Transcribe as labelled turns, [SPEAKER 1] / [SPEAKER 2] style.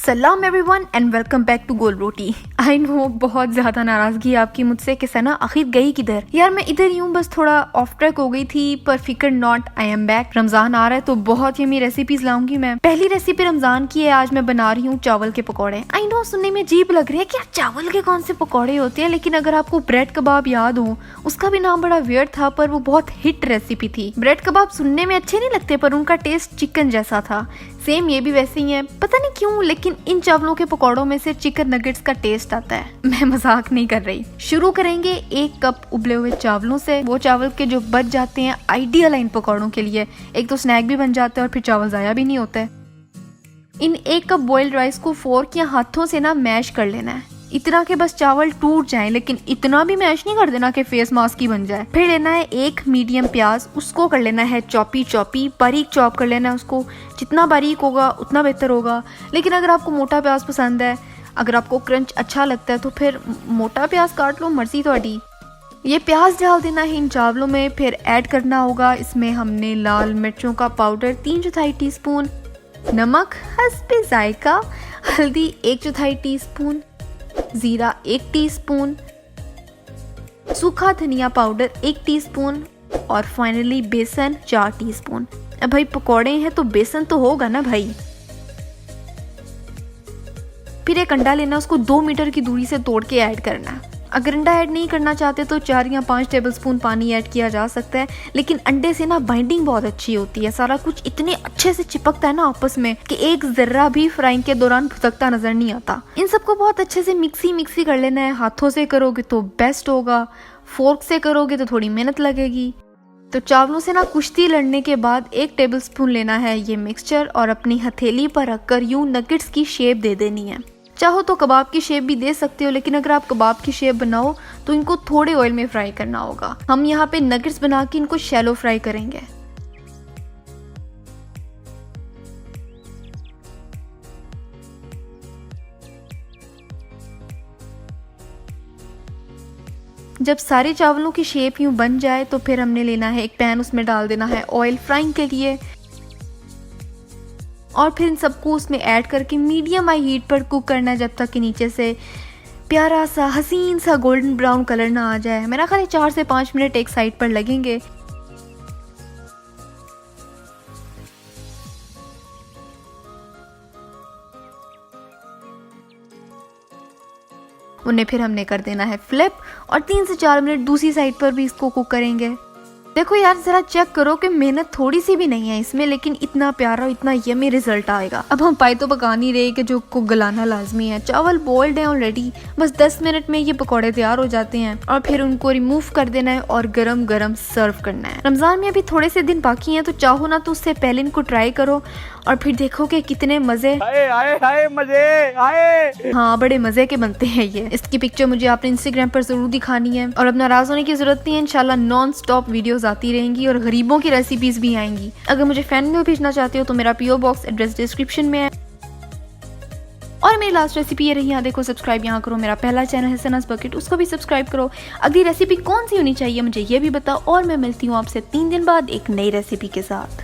[SPEAKER 1] सलाम everyone and welcome back to Gol Roti. I know बहुत ज्यादा नाराजगी है आपकी मुझसे कि सना आखिर गई किधर। यार मैं इधर ही हूँ, बस थोड़ा ऑफ ट्रैक हो गई थी, पर फिकर not, I am back. Ramzan आ रहा है तो बहुत यमी रेसिपीज लाऊंगी मैं। पहली रेसिपी रमजान की है, आज मैं बना रही हूँ चावल के पकौड़े। आई नो सुनने में अजीब लग रही है कि चावल के कौन से पकौड़े होते हैं, लेकिन अगर आपको ब्रेड कबाब याद हो, उसका भी नाम बड़ा वियर्ड था पर वो बहुत हिट रेसिपी थी। ब्रेड कबाब सुनने में अच्छे नहीं लगते पर उनका टेस्ट चिकन जैसा था। सेम ये भी वैसे ही है, पता नहीं क्यों, लेकिन इन चावलों के पकौड़ों में से चिकन नगेट्स का टेस्ट आता है। मैं मजाक नहीं कर रही। शुरू करेंगे 1 कप उबले हुए चावलों से। वो चावल के जो बच जाते हैं आइडियल है इन पकौड़ों के लिए। एक तो स्नैक भी बन जाता है और फिर चावल जाया भी नहीं होते। इन 1 कप बॉइल्ड राइस को फोर्क या हाथों से ना मैश कर लेना है, इतना के बस चावल टूट जाएं, लेकिन इतना भी मैश नहीं कर देना कि फेस मास्क ही बन जाए। फिर लेना है 1 मीडियम प्याज, उसको कर लेना है चॉपी बारीक चॉप कर लेना है उसको। जितना बारीक होगा उतना बेहतर होगा, लेकिन अगर आपको मोटा प्याज पसंद है, अगर आपको क्रंच अच्छा लगता है तो फिर मोटा प्याज काट लो, मर्जी थोड़ी। ये प्याज डाल देना है इन चावलों में। फिर ऐड करना होगा इसमें हमने लाल मिर्चों का पाउडर 3/4 टीस्पून, नमक हस्बे जायका, हल्दी 1/4 टीस्पून, जीरा 1 टीस्पून, सूखा धनिया पाउडर 1 टीस्पून और फाइनली बेसन 4 टीस्पून। अब भाई पकौड़े हैं तो बेसन तो होगा ना भाई। फिर एक अंडा लेना, उसको 2 मीटर की दूरी से तोड़ के ऐड करना। अगर अंडा ऐड नहीं करना चाहते तो 4 या 5 टेबलस्पून पानी ऐड किया जा सकता है, लेकिन अंडे से ना बाइंडिंग बहुत अच्छी होती है। सारा कुछ इतने अच्छे से चिपकता है ना आपस में कि एक जर्रा भी फ्राइंग के दौरान भुसकता नजर नहीं आता। इन सबको बहुत अच्छे से मिक्सी कर लेना है। हाथों से करोगे तो बेस्ट होगा, फोर्क से करोगे तो थोड़ी मेहनत लगेगी। तो चावलों से ना कुश्ती लड़ने के बाद 1 टेबलस्पून लेना है ये मिक्सचर और अपनी हथेली पर रखकर यूं नगेट्स की शेप दे देनी है। चाहो तो कबाब की शेप भी दे सकते हो, लेकिन अगर आप कबाब की शेप बनाओ तो इनको थोड़े ऑयल में फ्राई करना होगा। हम यहाँ पे नगेट्स बना के इनको शैलो फ्राई करेंगे। जब सारे चावलों की शेप यूं बन जाए तो फिर हमने लेना है एक पैन, उसमें डाल देना है ऑयल फ्राइंग के लिए और फिर इन सबको उसमें ऐड करके मीडियम हाई हीट पर कुक करना है जब तक कि नीचे से प्यारा सा हसीन सा गोल्डन ब्राउन कलर ना आ जाए। मेरा ख्याल 4 से 5 मिनट एक साइड पर लगेंगे। उन्हें फिर हमने कर देना है फ्लिप और 3 से 4 मिनट दूसरी साइड पर भी इसको कुक करेंगे। देखो यार जरा चेक करो कि मेहनत थोड़ी सी भी नहीं है इसमें, लेकिन इतना प्यारा इतना यमी रिजल्ट आएगा। अब हम पाई तो पका नहीं रहे कि जो को गलाना लाजमी है। चावल बॉइल्ड है ऑलरेडी, बस 10 मिनट में ये पकौड़े तैयार हो जाते हैं और फिर उनको रिमूव कर देना है और गरम गरम सर्व करना है। रमजान में अभी थोड़े से दिन बाकी हैं, तो चाहो ना तो उससे पहले इनको ट्राई करो और फिर देखो कि कितने मजे आए। हाँ बड़े मजे के बनते हैं ये। इसकी पिक्चर मुझे आपने इंस्टाग्राम पर जरूर दिखानी है और अब नाराज होने की जरूरत नहीं है। इंशाल्लाह नॉन स्टॉप वीडियोस आती रहेंगी और गरीबों की रेसिपीज भी आएंगी। अगर मुझे फैन में भेजना चाहते हो तो मेरा PO बॉक्स एड्रेस डिस्क्रिप्शन में है। और मेरी लास्ट रेसिपी ये रही। यहाँ देखो सब्सक्राइब यहाँ करो, मेरा पहला चैनल है सनास बकेट, उसको भी सब्सक्राइब करो। अगली रेसिपी कौन सी होनी चाहिए मुझे ये भी बताओ और मैं मिलती हूँ आपसे 3 दिन बाद एक नई रेसिपी के साथ।